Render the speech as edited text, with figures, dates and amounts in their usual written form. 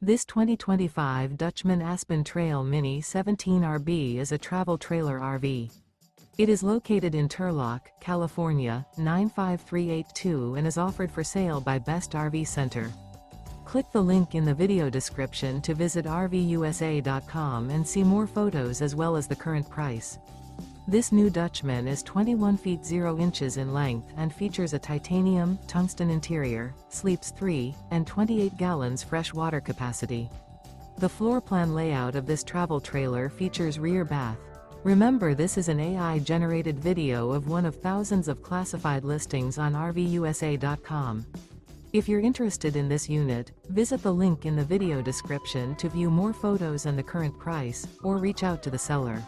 This 2025 Dutchmen Aspen Trail Mini 17RB is a travel trailer RV. It is located in Turlock, California, 95382 and is offered for sale by Best RV Center. Click the link in the video description to visit RVUSA.com and see more photos as well as the current price. This new Dutchmen is 21 feet 0 inches in length and features a titanium, tungsten interior, sleeps 3, and 28 gallons fresh water capacity. The floor plan layout of this travel trailer features rear bath. Remember, this is an AI-generated video of one of thousands of classified listings on RVUSA.com. If you're interested in this unit, visit the link in the video description to view more photos and the current price, or reach out to the seller.